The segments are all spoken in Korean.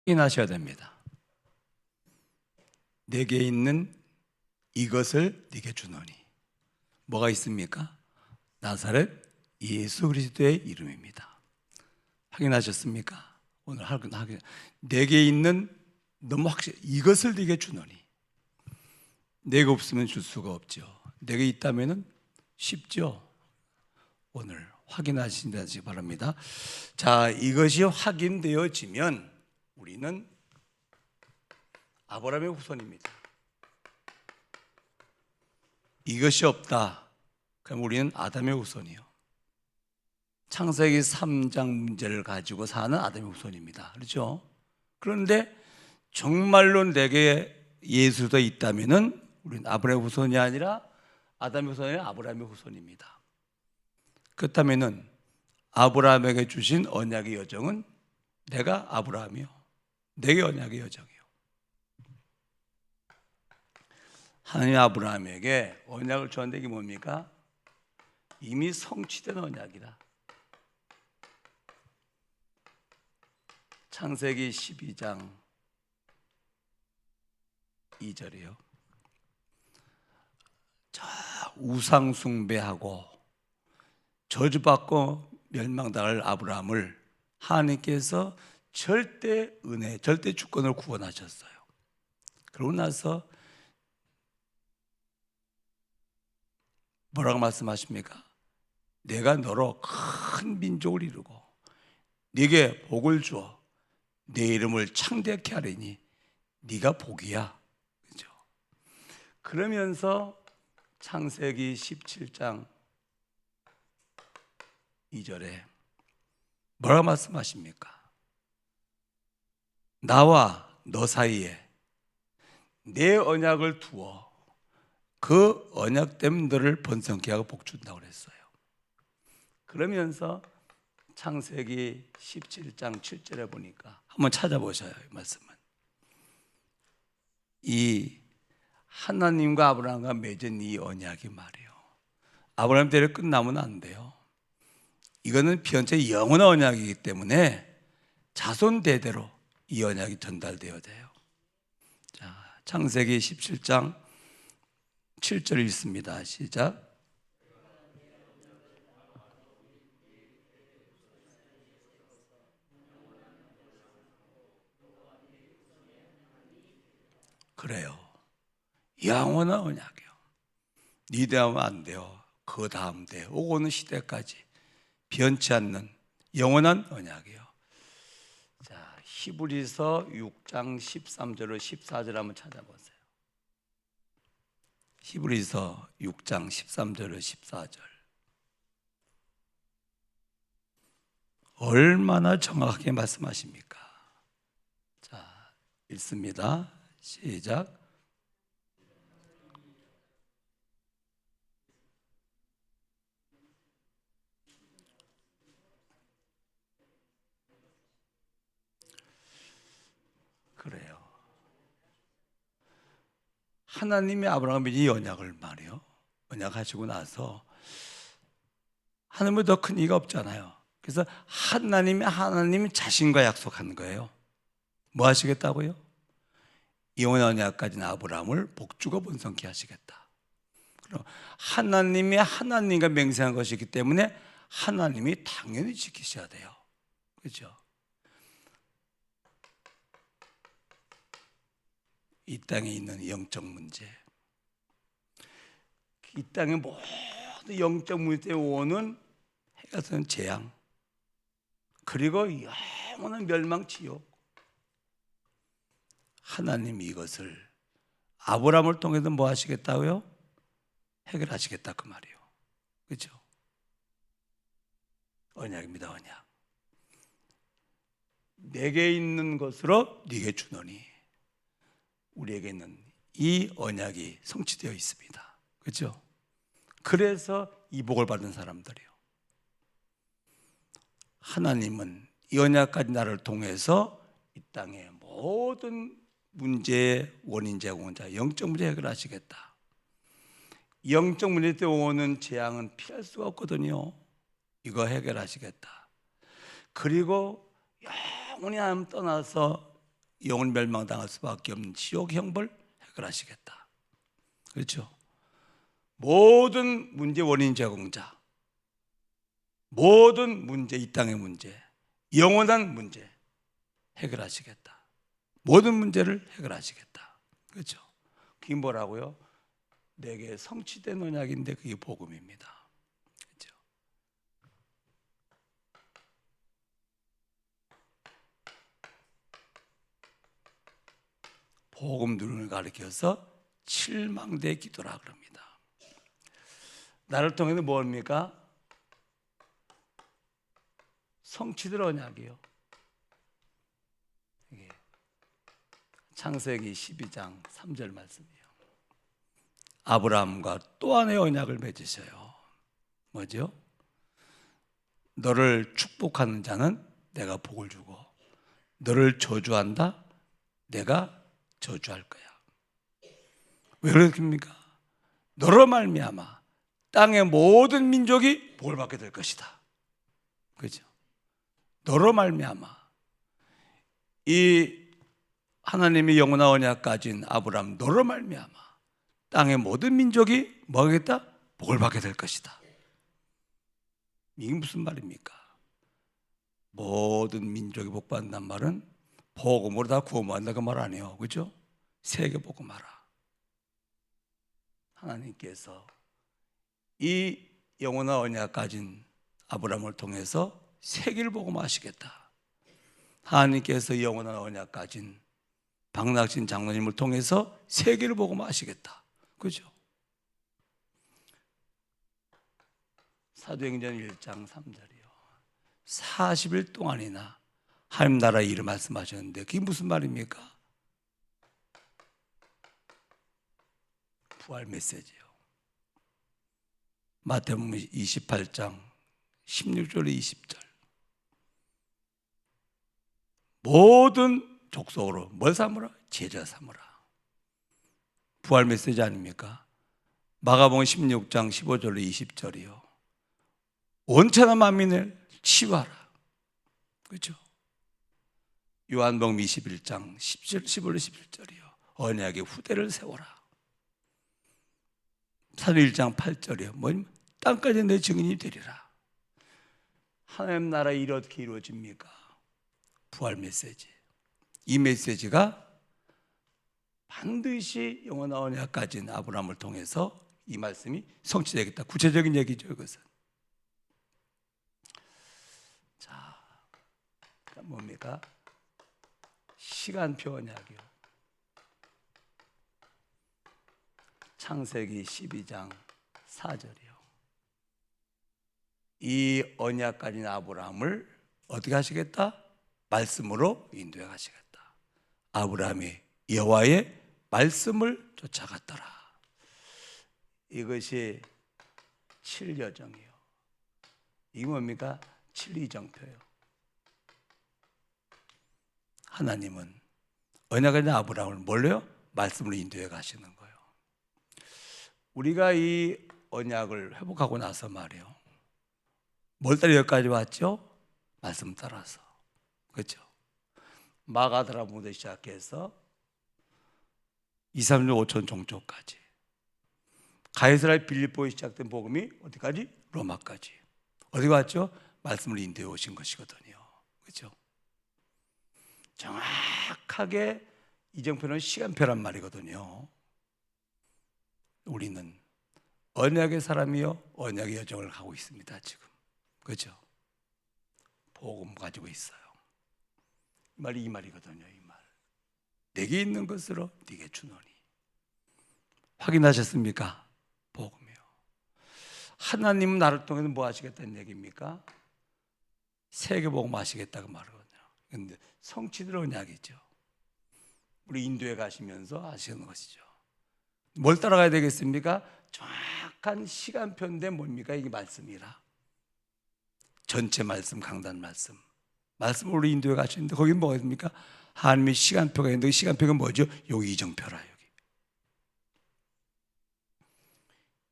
확인하셔야 됩니다. 내게 있는 이것을 네게 주노니. 뭐가 있습니까? 나사렛 예수 그리스도의 이름입니다. 확인하셨습니까? 오늘 확인. 내게 있는 너무 이것을 네게 주노니. 내가 없으면 줄 수가 없죠. 내게 있다면은 쉽죠. 오늘 확인하시기 바랍니다. 자, 이것이 확인되어지면 우리는 아브라함의 후손입니다. 이것이 없다. 그럼 우리는 아담의 후손이요. 창세기 3장 문제를 가지고 사는 아담의 후손입니다. 그렇죠? 그런데 정말로 내게 예수가 있다면은 우리는 아브라함의 후손이 아니라 아담의 후손이 아니라 아브라함의 후손입니다. 그렇다면은 아브라함에게 주신 언약의 여정은 내가 아브라함이요, 내게 언약의 여정이요. 하나님 아브라함에게 언약을 주었는데 이게 뭡니까? 이미 성취된 언약이다. 창세기 12장 2절이요. 자, 우상 숭배하고 저주받고 멸망당할 아브라함을 하나님께서 절대 은혜, 절대 주권을 구원하셨어요. 그러고 나서 뭐라고 말씀하십니까? 내가 너로 큰 민족을 이루고 네게 복을 주어 내 이름을 창대케 하리니 네가 복이야. 그렇죠? 그러면서 창세기 17장 2절에 뭐라고 말씀하십니까? 나와 너 사이에 내 언약을 두어 그 언약 때문에 너를 번성케 하고 복 준다고 그랬어요. 그러면서 창세기 17장 7절에 보니까 한번 찾아보셔요. 이 말씀은 이 하나님과 아브라함과 맺은 이 언약이 말이에요. 아브라함 때문에 끝나면 안 돼요. 이거는 피언체 영원한 언약이기 때문에 자손 대대로 이 언약이 전달되어야 돼요. 자, 창세기 17장 7절 읽습니다. 시작. 그래요. 영원한 언약이요. 네 다음 안 돼요. 그 다음 대 오고 오는 시대까지 변치 않는 영원한 언약이요. 자, 히브리서 6장 13절로 14절 한번 찾아보세요. 히브리서 6장 13절로 14절. 얼마나 정확하게 말씀하십니까? 자, 읽습니다. 시작. 그래요. 하나님이 아브라함의 이 언약을 말이요. 언약하시고 나서 하나님보다 더 큰 이가 없잖아요. 그래서 하나님이 자신과 약속한 거예요. 뭐 하시겠다고요? 영원한 언약까지는 아브라함을 복주고 번성케 하시겠다. 그럼 하나님이 하나님과 맹세한 것이기 때문에 하나님이 당연히 지키셔야 돼요. 그렇죠? 이 땅에 있는 영적 문제, 이 땅의 모든 영적 문제에 오는 해가 되는 재앙, 그리고 영원한 멸망, 지옥, 하나님이 이것을 아브라함을 통해서 뭐 하시겠다고요? 해결하시겠다 그 말이에요. 그렇죠? 언약입니다. 언약. 내게 있는 것으로 네게 주노니. 우리에게 있는 이 언약이 성취되어 있습니다. 그렇죠? 그래서 이 복을 받은 사람들이요. 하나님은 이 언약까지 나를 통해서 이 땅의 모든 문제의 원인 제공자, 영적 문제 해결하시겠다. 영적 문제 때 오는 재앙은 피할 수가 없거든요. 이거 해결하시겠다. 그리고 영원히 하나님 떠나서 영혼 멸망당할 수밖에 없는 지옥 형벌 해결하시겠다. 그렇죠? 모든 문제 원인 제공자, 모든 문제, 이 땅의 문제, 영원한 문제 해결하시겠다. 모든 문제를 해결하시겠다. 그렇죠? 그게 뭐라고요? 내게 성취된 언약인데 그게 복음입니다. 그렇죠? 복음 누름을 가리켜서 칠망대 기도라 그럽니다. 나를 통해서 뭡니까? 성취될 언약이요. 이게 창세기 12장 3절 말씀이에요. 아브라함과 또 하나의 언약을 맺으셔요. 뭐죠? 너를 축복하는 자는 내가 복을 주고 너를 저주한다 내가 저주할 거야. 왜 그렇습니까? 너로 말미암아 땅의 모든 민족이 복을 받게 될 것이다. 그렇죠? 너로 말미암아 이 하나님의 영원한 언약 가진 아브라함 너로 말미암아 땅의 모든 민족이 뭐 하겠다? 복을 받게 될 것이다. 이게 무슨 말입니까? 모든 민족이 복 받는단 말은 복음으로 다 구원받는다 그 말 아니에요. 그렇죠? 세계 복음하라. 하나님께서 이 영원한 언약 가진 아브라함을 통해서 세계를 복음하시겠다. 하나님께서 영원한 언약 가진 박낙신 장로님을 통해서 세계를 복음하시겠다. 그죠? 사도행전 1장 3절이요. 40일 동안이나 하나님 나라 일을 말씀하셨는데 그게 무슨 말입니까? 부활 메시지요. 마태복음 28장 16절 20절 모든 족속으로 뭘 삼으라? 제자 삼으라. 부활 메시지 아닙니까? 마가복음 16장 15절로 20절이요. 온천한 만민을 치유하라. 그렇죠? 요한복음 21장 15절로 11절이요. 언약의 후대를 세워라. 사도행전 1장 8절이요. 뭐냐면 땅까지 내 증인이 되리라. 하나님 나라 일이 어떻게 이루어집니까? 부활 메시지. 이 메시지가 반드시 영원한 언약 가진 아브라함을 통해서 이 말씀이 성취되겠다. 구체적인 얘기죠, 이것은. 자, 뭡니까? 시간표 언약이요. 창세기 12장 4절이요. 이 언약 가진 아브라함을 어떻게 하시겠다? 말씀으로 인도해 가시겠다. 아브라함이 여호와의 말씀을 쫓아갔더라. 이것이 7여정이요. 이게 뭡니까? 7이정표요. 하나님은 언약의 아브라함을 뭘로요? 말씀으로 인도해 가시는 거예요. 우리가 이 언약을 회복하고 나서 말이에요. 뭘 따라 여기까지 왔죠? 말씀 따라서. 그렇죠? 마가드라부터 시작해서 2, 3년 5천 종족까지 가이사랴 빌립보에 시작된 복음이 어디까지? 로마까지. 어디 갔죠? 말씀을 인도해 오신 것이거든요. 그렇죠? 정확하게 이정표는 시간표란 말이거든요. 우리는 언약의 사람이요 언약의 여정을 가고 있습니다. 지금. 그렇죠? 복음 가지고 있어요. 이 말이 이 말이거든요. 이 말. 내게 있는 것으로 네게 주노니. 확인하셨습니까? 복음이요. 하나님은 나를 통해서 뭐 하시겠다는 얘기입니까? 세계 복음 하시겠다고 말하거든요. 그런데 성취될 언약이죠. 우리 인도에 가시면서 하시는 것이죠. 뭘 따라가야 되겠습니까? 정확한 시간표인데 뭡니까? 이게 말씀이라. 전체 말씀, 강단 말씀. 말씀으로 우리 인도에 가시는데 거기 뭐가 있습니까? 하나님의 시간표가 있는데 그 시간표가 뭐죠? 여기 이정표라. 여기.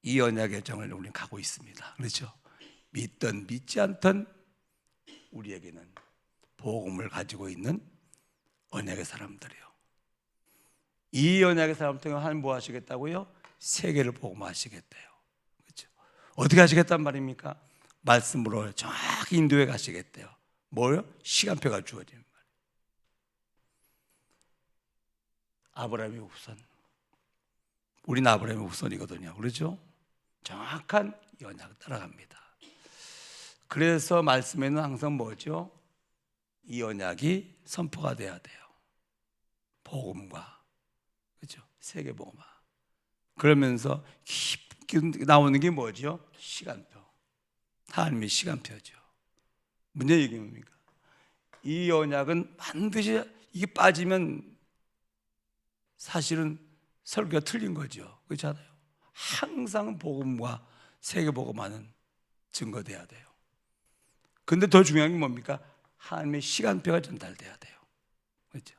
이 언약의 정을 우리는 가고 있습니다. 그렇죠? 믿든 믿지 않든 우리에게는 복음을 가지고 있는 언약의 사람들이요. 이 언약의 사람 통해 하나님 뭐 하시겠다고요? 세계를 복음화하시겠대요. 그렇죠? 어떻게 하시겠단 말입니까? 말씀으로 정확히 인도해 가시겠대요. 뭐요? 시간표가 주어지는 말이에요. 아브라함의 후손. 우리는 아브라함의 후손이거든요. 그렇죠? 정확한 이 언약을 따라갑니다. 그래서 말씀에는 항상 뭐죠? 이 언약이 선포가 돼야 돼요. 복음과, 그렇죠? 세계 복음화. 그러면서 깊게 나오는 게 뭐죠? 시간표. 하나님의 시간표죠. 문제 얘기 뭡니까? 이 언약은 반드시 이게 빠지면 사실은 설교가 틀린 거죠. 그렇잖아요. 항상 복음과 세계 복음화는 증거돼야 돼요. 근데 더 중요한 게 뭡니까? 하나님의 시간표가 전달돼야 돼요. 그렇죠?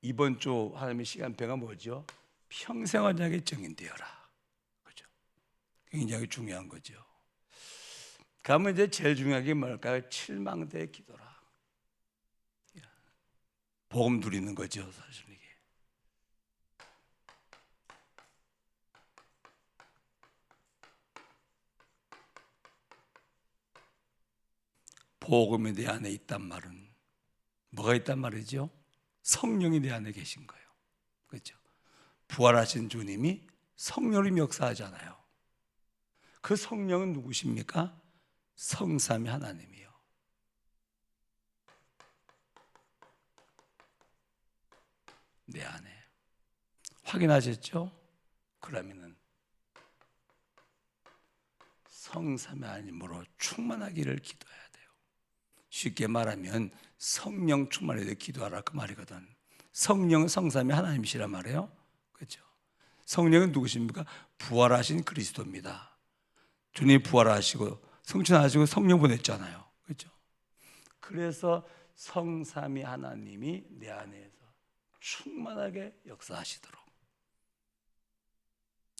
이번 주 하나님의 시간표가 뭐죠? 평생 언약에 정인되어라. 그렇죠? 굉장히 중요한 거죠. 그러면 이제 제일 중요한 게 뭘까요? 칠망대의 기도라. 복음 누리는 거죠, 사실 이게. 복음이 내 안에 있단 말은 뭐가 있단 말이죠? 성령이 내 안에 계신 거예요. 그렇죠? 부활하신 주님이 성령이 역사하잖아요. 그 성령은 누구십니까? 성삼위 하나님이요. 내 안에 확인하셨죠? 그러면은 성삼위 하나님으로 충만하기를 기도해야 돼요. 쉽게 말하면 성령 충만에 대해 기도하라 그 말이거든. 성령은 성삼위 하나님이시란 말이에요. 그렇죠? 성령은 누구십니까? 부활하신 그리스도입니다. 주님이 부활하시고 성천하시고 성령 보냈잖아요. 그렇죠? 그래서 성삼위 하나님이 내 안에서 충만하게 역사하시도록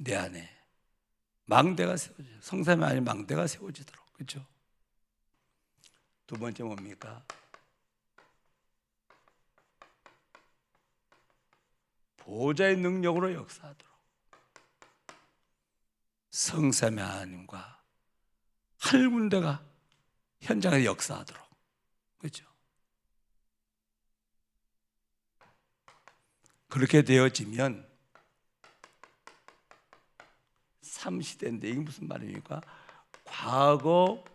내 안에 망대가 세워져요. 성삼위 하나님 망대가 세워지도록. 그렇죠? 두 번째 뭡니까? 보좌의 능력으로 역사하도록 성삼위 하나님과 한 군데가 현장에 역사하도록. 그렇죠? 그렇게 되어지면 3시대인데 이게 무슨 말입니까? 과거,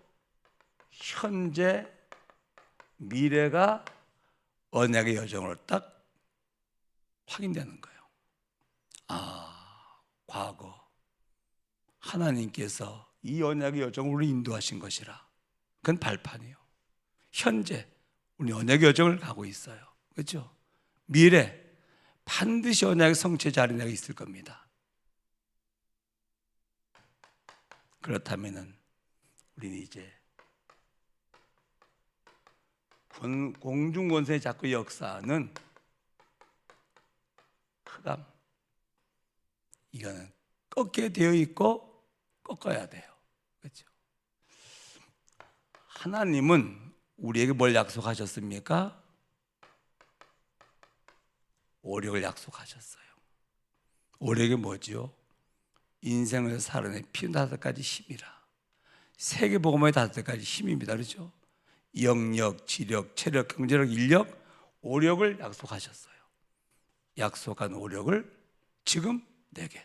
현재, 미래가 언약의 여정으로 딱 확인되는 거예요. 아, 과거 하나님께서 이 언약의 여정으로 인도하신 것이라. 그건 발판이에요. 현재 우리 언약의 여정을 가고 있어요. 그렇죠? 미래 반드시 언약의 성취의 자리가 있을 겁니다. 그렇다면은 우리는 이제 공중권세의 자꾸 역사는 흑암, 이거는 꺾게 되어 있고 꺾어야 돼요. 그렇죠? 하나님은 우리에게 뭘 약속하셨습니까? 오력을 약속하셨어요. 오력이 뭐지요? 인생을 살아내 피운 5가지 힘이라. 세계복음의 5가지 힘입니다. 그렇죠? 영력, 지력, 체력, 경제력, 인력, 오력을 약속하셨어요. 약속한 오력을 지금 내게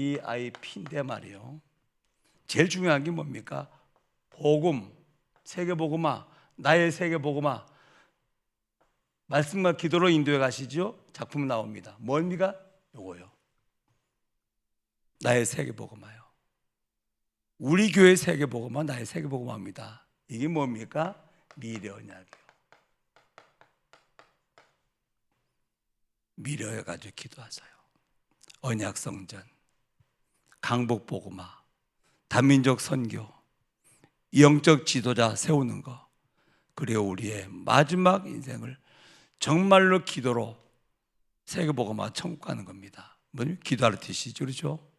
CVDIP인데 말이에요. 제일 중요한 게 뭡니까? 복음, 세계복음화, 나의 세계복음화. 말씀과 기도로 인도해 가시죠. 작품 나옵니다. 뭡니까? 요거요. 나의 세계복음화요. 우리 교회 세계복음화, 나의 세계복음화입니다. 이게 뭡니까? 미래 언약이요. 미래에 가지고 기도하세요. 언약 성전, 강복 복음화, 다민족 선교, 영적 지도자 세우는 거, 그리고 우리의 마지막 인생을 정말로 기도로 세계 복음화 천국 가는 겁니다. 뭐냐? 기도하는 뜻이죠, 그렇죠?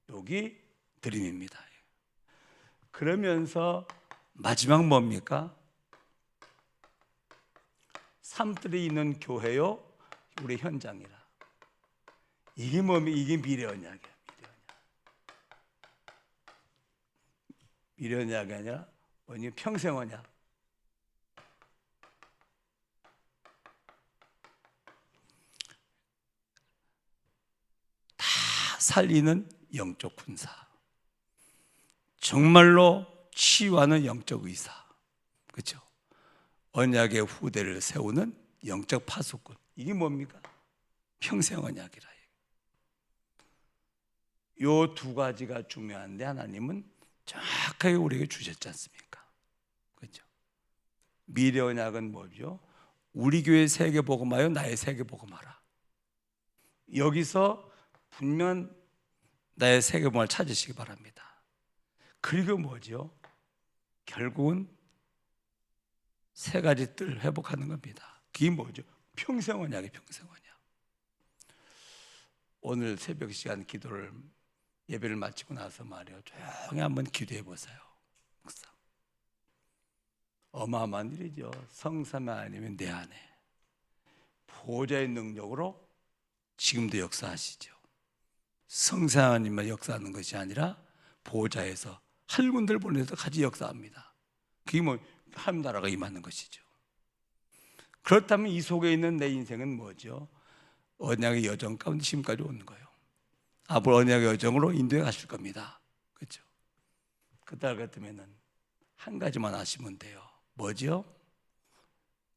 여기 드림입니다. 그러면서 마지막 뭡니까? 삶들이 있는 교회요, 우리 현장이라. 이게 뭡니까? 이게 미래 언약이야. 미래 언약이 아니라 뭐니? 평생 언약. 다 살리는 영적 군사. 정말로 치유하는 영적 의사. 그렇죠? 언약의 후대를 세우는 영적 파수꾼. 이게 뭡니까? 평생 언약이라. 요 두 가지가 중요한데 하나님은 정확하게 우리에게 주셨지 않습니까? 그렇죠? 미래 언약은 뭐죠? 우리 교회 세계 복음하여 나의 세계 복음하라. 여기서 분명 나의 세계 복음을 찾으시기 바랍니다. 그리고 뭐죠? 결국은 세 가지 뜰 회복하는 겁니다. 그게 뭐죠? 평생 언약이 평생 언약. 오늘 새벽 시간 기도를 예배를 마치고 나서 말이에요. 조용히 한번 기도해 보세요. 묵상. 어마어마한 일이죠. 성삼위 하나님은 내 안에 보호자의 능력으로 지금도 역사하시죠. 성삼위 하나님만 역사하는 것이 아니라 보호자에서 한 군데를 보내서 같이 역사합니다. 그게 뭐 하나님 나라가 임하는 것이죠. 그렇다면 이 속에 있는 내 인생은 뭐죠? 언약의 여정 가운데 지금까지 오는 거예요. 앞으로 언약의 여정으로 인도해 가실 겁니다. 그렇죠? 그달 같으면은 한 가지만 아시면 돼요. 뭐죠?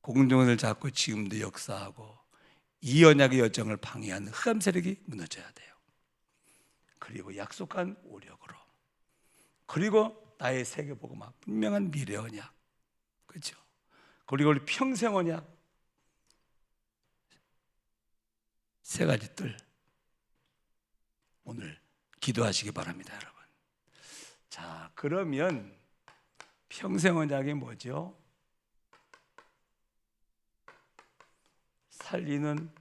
공동을 잡고 지금도 역사하고 이 언약의 여정을 방해하는 흑암 세력이 무너져야 돼요. 그리고 약속한 오력으로, 그리고 나의 세계 복음화, 분명한 미래 언약, 그렇죠? 그리고 우리 평생 언약, 세 가지 뜰 오늘 기도하시기 바랍니다, 여러분. 자, 그러면 평생 언약이 뭐죠? 살리는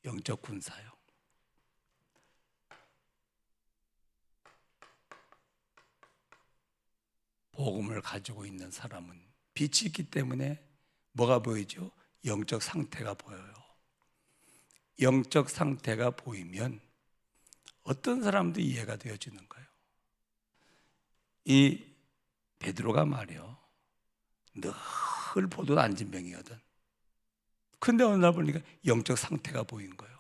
영적 군사요. 복음을 가지고 있는 사람은 빛이 있기 때문에 뭐가 보이죠? 영적 상태가 보여요. 영적 상태가 보이면 어떤 사람도 이해가 되어지는 거예요. 이 베드로가 말이요, 늘 보도 안진병이거든. 근데 어느 날 보니까 영적 상태가 보인 거예요.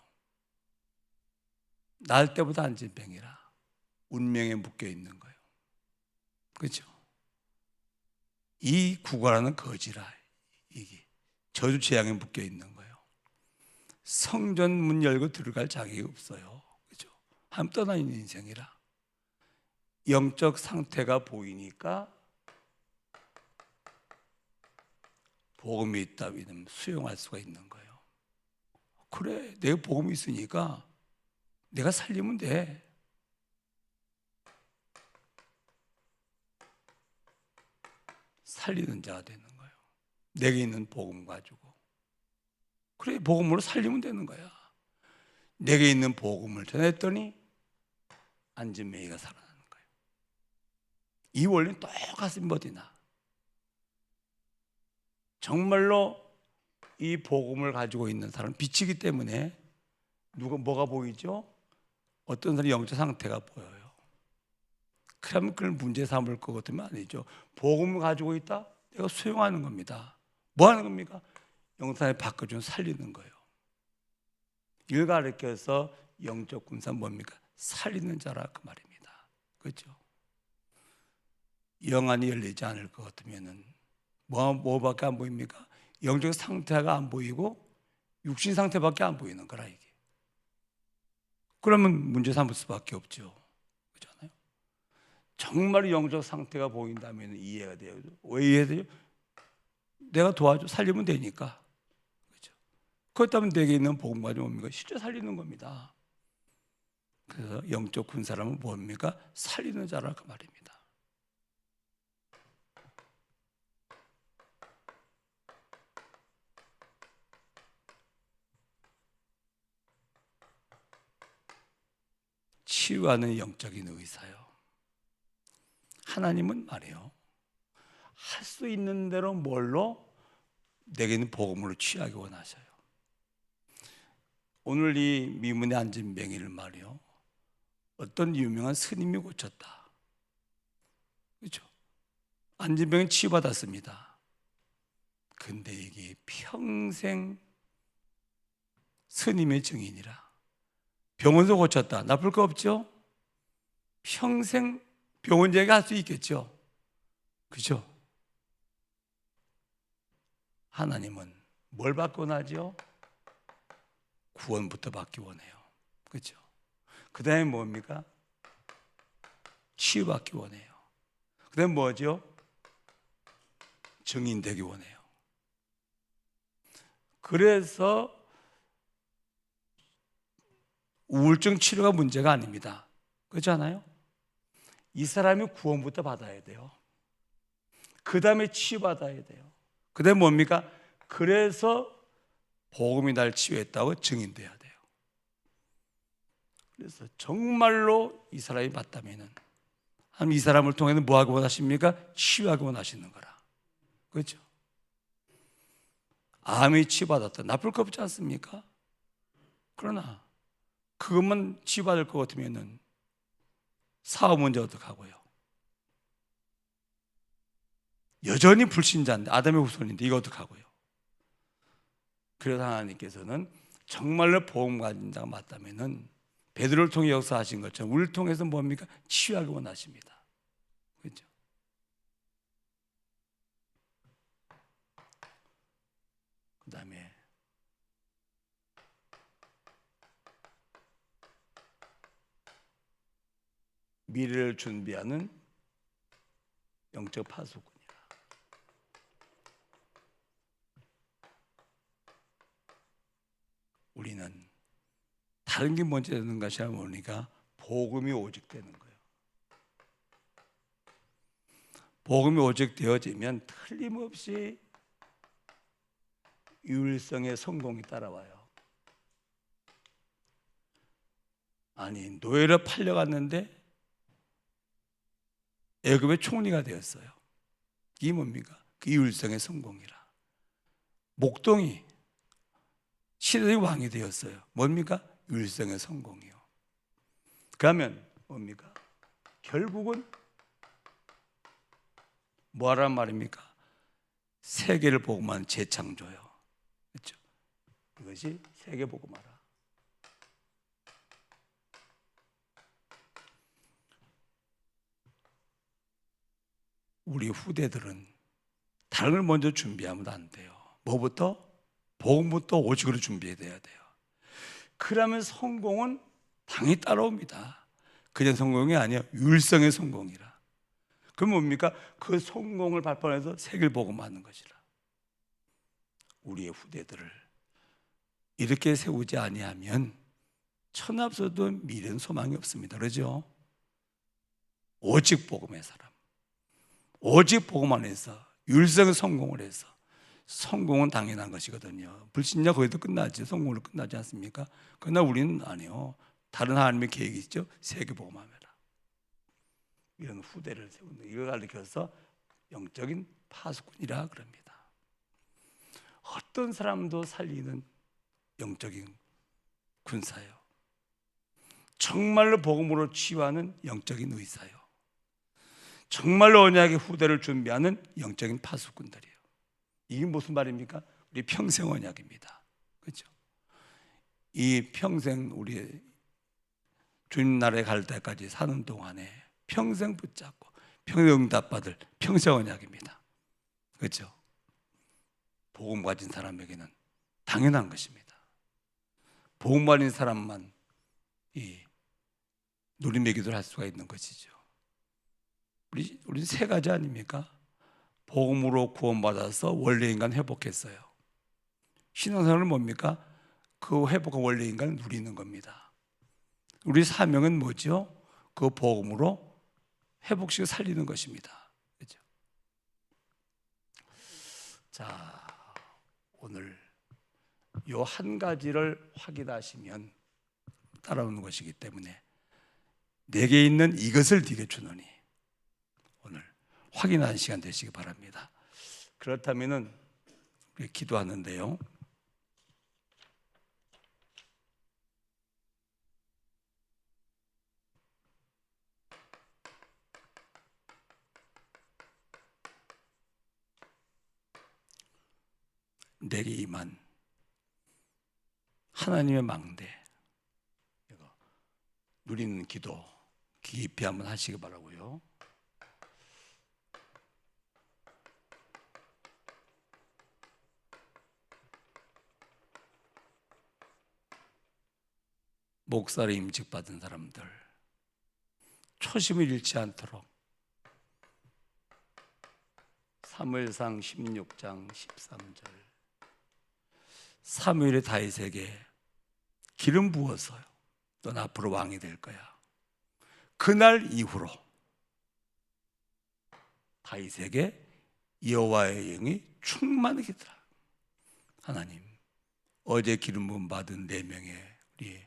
날 때보다 안진병이라 운명에 묶여 있는 거예요. 그렇죠? 이 구걸하는 거지라, 이게 저주 재앙에 묶여 있는 거예요. 성전 문 열고 들어갈 자격이 없어요. 그렇죠? 하나님 떠나 있는 인생이라 영적 상태가 보이니까 복음이 있다 믿으면 수용할 수가 있는 거예요. 그래, 내가 복음이 있으니까 내가 살리면 돼. 살리는 자가 되는 거예요. 내게 있는 복음 가지고. 그래, 복음으로 살리면 되는 거야. 내게 있는 복음을 전했더니 안진매이가 살아나는 거예요. 이 원리는 똑같습니다. 어디나. 정말로 이 복음을 가지고 있는 사람은 빛이기 때문에 뭐가 보이죠? 어떤 사람의 영적 상태가 보여요. 그러면 그걸 문제 삼을 것 같으면 아니죠. 복음을 가지고 있다? 내가 수용하는 겁니다. 뭐 하는 겁니까? 영상에 바꿔주면 살리는 거예요. 일 가르쳐서 영적 군사 뭡니까? 살리는 자라 그 말입니다. 그렇죠? 영안이 열리지 않을 것 같으면은 뭐밖에 안 보입니까? 영적 상태가 안 보이고 육신 상태밖에 안 보이는 거라 이게. 그러면 문제 삼을 수밖에 없죠. 그렇잖아요. 정말 영적 상태가 보인다면 이해가 돼요. 왜 이해돼요? 내가 도와줘 살리면 되니까. 그렇죠. 그렇다면 내게 있는 복음과 뭡니까? 실제 살리는 겁니다. 그래서 영적 군사라면 뭡니까? 살리는 자라 그 말입니다. 치유하는 영적인 의사요. 하나님은 말이에요, 할 수 있는 대로 뭘로? 내게는 복음으로 취하기 원하셔요. 오늘 이 미문에 앉은 맹인을 말이요, 어떤 유명한 스님이 고쳤다. 그렇죠? 앉은 병은 치유받았습니다. 근데 이게 평생 스님의 증인이라 병원도 고쳤다. 나쁠 거 없죠? 평생 병원 얘기 할 수 있겠죠? 그죠? 하나님은 뭘 받기 원하죠? 구원부터 받기 원해요. 그죠? 그 다음에 뭡니까? 치유받기 원해요. 그 다음에 뭐죠? 증인되기 원해요. 그래서 우울증 치료가 문제가 아닙니다. 그렇지 않아요? 이 사람이 구원부터 받아야 돼요. 그 다음에 치유받아야 돼요. 그 다음에 뭡니까? 그래서 복음이 날 치유했다고 증인돼야 돼요. 그래서 정말로 이 사람이 맞다면은 하나님 이 사람을 통해서 뭐 하기 원하십니까? 치유하기 원하시는 거라. 그렇죠? 암이 치유받았다. 나쁠 거 없지 않습니까? 그러나 그것만 치유받을 것 같으면은 사업 문제 어떡하고요? 여전히 불신자인데, 아담의 후손인데 이거 어떡하고요? 그래서 하나님께서는 정말로 복음 가진 자가 맞다면은 베드로를 통해 역사하신 것처럼 우리를 통해서 뭡니까? 치유하기 원하십니다. 그렇죠? 그 다음에 미래를 준비하는 영적 파수꾼이라. 우리는 다른 게 먼저 되는 것이 아니라 모르니까 복음이 오직 되는 거예요. 복음이 오직 되어지면 틀림없이 유일성의 성공이 따라와요. 아니, 노예로 팔려갔는데 애굽의 총리가 되었어요. 이게 뭡니까? 그 유일성의 성공이라. 목동이 시대의 왕이 되었어요. 뭡니까? 유일성의 성공이요. 그러면 뭡니까? 결국은 뭐하란 말입니까? 세계를 복음하는 재창조요. 그렇죠? 이것이 세계 복음하라. 우리 후대들은 다른 걸 먼저 준비하면 안 돼요. 뭐부터? 복음부터 오직으로 준비해야 돼요. 그러면 성공은 당연히 따라옵니다. 그냥 성공이 아니야. 유일성의 성공이라. 그럼 뭡니까? 그 성공을 발판해서 세계를 복음하는 것이라. 우리의 후대들을 이렇게 세우지 아니하면 천하없어도 미래는 소망이 없습니다. 그러죠? 오직 복음의 사람, 오직 복음 안에서 유일성의 성공을 해서 성공은 당연한 것이거든요. 불신자 거기도 끝나지, 성공으로 끝나지 않습니까? 그러나 우리는 아니요. 다른 하나님의 계획이 있죠. 세계 복음하며라. 이런 후대를 세우는 이걸 가리켜서 영적인 파수꾼이라 그럽니다. 어떤 사람도 살리는 영적인 군사요. 정말로 복음으로 치유하는 영적인 의사요. 정말로 언약의 후대를 준비하는 영적인 파수꾼들이에요. 이게 무슨 말입니까? 우리 평생 언약입니다. 그렇죠? 이 평생 우리 주님 나라에 갈 때까지 사는 동안에 평생 붙잡고 평생 응답받을 평생 언약입니다. 그렇죠? 복음 가진 사람에게는 당연한 것입니다. 복음 가진 사람만 이 누리매기도를 할 수가 있는 것이죠. 우리 세 가지 아닙니까? 복음으로 구원받아서 원래 인간 회복했어요. 신앙생활은 뭡니까? 그 회복한 원래 인간을 누리는 겁니다. 우리 사명은 뭐죠? 그 복음으로 회복시켜 살리는 것입니다. 그렇죠? 자, 오늘 요 한 가지를 확인하시면 따라오는 것이기 때문에 내게 있는 이것을 네게 주노니. 오늘 확인하는 시간 되시기 바랍니다. 그렇다면은 기도하는데요, 내게 임한 하나님의 망대 누리는 기도 깊이 한번 하시기 바라고요. 목사를 임직받은 사람들, 초심을 잃지 않도록 사무엘상 16장 13절, 사무엘의 다윗에게 기름 부어서요, 넌 앞으로 왕이 될 거야. 그날 이후로 다윗에게 여호와의 영이 충만하겠더라. 하나님, 어제 기름 부음 받은 4명의 우리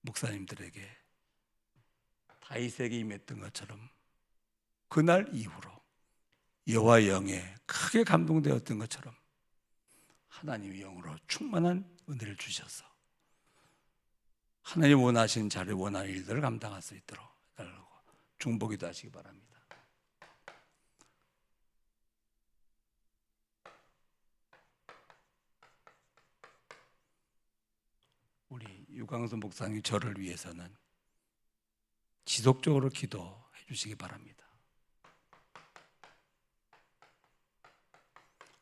목사님들에게 다윗에게 임했던 것처럼 그날 이후로 여호와의 영에 크게 감동되었던 것처럼 하나님의 영으로 충만한 은혜를 주셔서 하나님 원하신 자를 원하는 일들을 감당할 수 있도록 중보기도 하시기 바랍니다. 우리 유광수 목사님 저를 위해서는 지속적으로 기도해 주시기 바랍니다.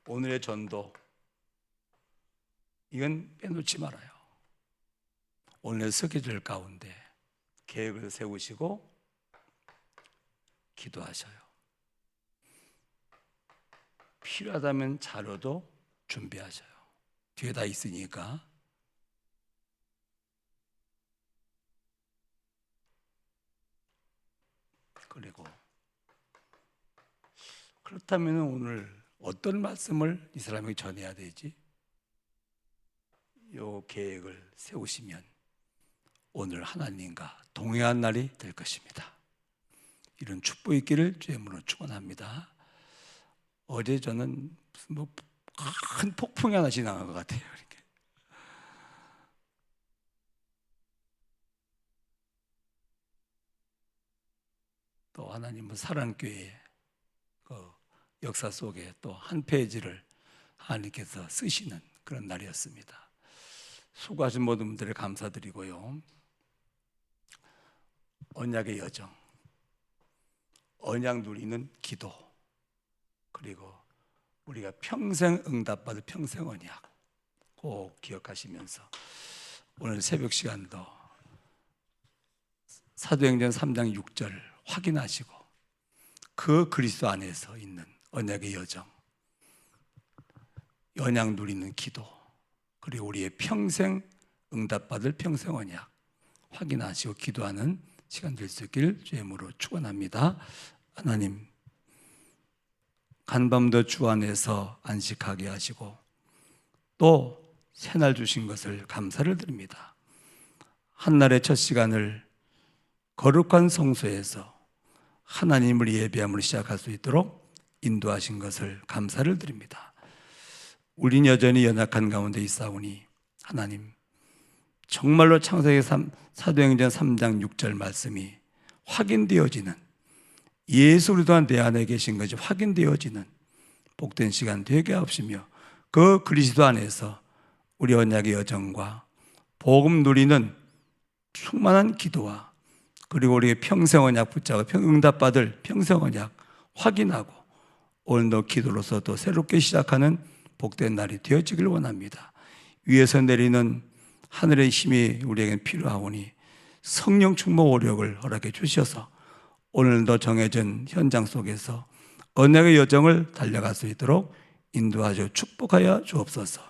오늘의 전도, 이건 빼놓지 말아요. 오늘 스케줄 가운데 계획을 세우시고 기도하셔요. 필요하다면 자료도 준비하셔요. 뒤에 다 있으니까. 그리고 그렇다면 오늘 어떤 말씀을 이 사람에게 전해야 되지? 이 계획을 세우시면 오늘 하나님과 동행한 날이 될 것입니다. 이런 축복 있기를 주의 이름으로 축원합니다. 어제 저는 무슨 큰 폭풍이 하나 지나간 것 같아요. 이렇게. 또 하나님은 사랑교회의 그 역사 속에 또 한 페이지를 하나님께서 쓰시는 그런 날이었습니다. 수고하신 모든 분들에 감사드리고요. 언약의 여정, 언약 누리는 기도, 그리고 우리가 평생 응답받을 평생 언약 꼭 기억하시면서 오늘 새벽 시간도 사도행전 3장 6절 확인하시고 그 그리스도 안에서 있는 언약의 여정, 언약 누리는 기도, 그리고 우리의 평생 응답받을 평생 언약 확인하시고 기도하는 시간 될 수 있기를 주의 이름으로 축원합니다. 하나님, 간밤도 주 안에서 안식하게 하시고 또 새날 주신 것을 감사를 드립니다. 한날의 첫 시간을 거룩한 성소에서 하나님을 예배함으로 시작할 수 있도록 인도하신 것을 감사를 드립니다. 우린 여전히 연약한 가운데 있사오니 하나님, 정말로 창세기 사도행전 3장 6절 말씀이 확인되어지는, 예수 그리스도 내 안에 계신 것이 확인되어지는 복된 시간 되게 하옵시며 그 그리스도 안에서 우리 언약의 여정과 복음 누리는 충만한 기도와 그리고 우리의 평생 언약 붙잡아 응답받을 평생 언약 확인하고 오늘도 기도로서 또 새롭게 시작하는 복된 날이 되어지길 원합니다. 위에서 내리는 하늘의 힘이 우리에게 필요하오니 성령 충만 오력을 허락해 주셔서 오늘도 정해진 현장 속에서 언약의 여정을 달려갈 수 있도록 인도하여 축복하여 주옵소서.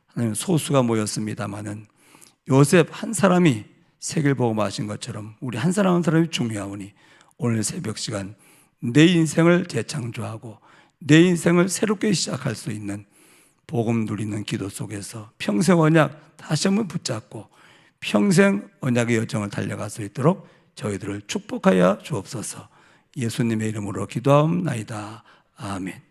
하나님, 소수가 모였습니다마는 요셉 한 사람이 세계를 복음하신 것처럼 우리 한 사람 한 사람이 중요하오니 오늘 새벽 시간 내 인생을 재창조하고 내 인생을 새롭게 시작할 수 있는 복음 누리는 기도 속에서 평생 언약 다시 한번 붙잡고 평생 언약의 여정을 달려갈 수 있도록 저희들을 축복하여 주옵소서. 예수님의 이름으로 기도하옵나이다. 아멘.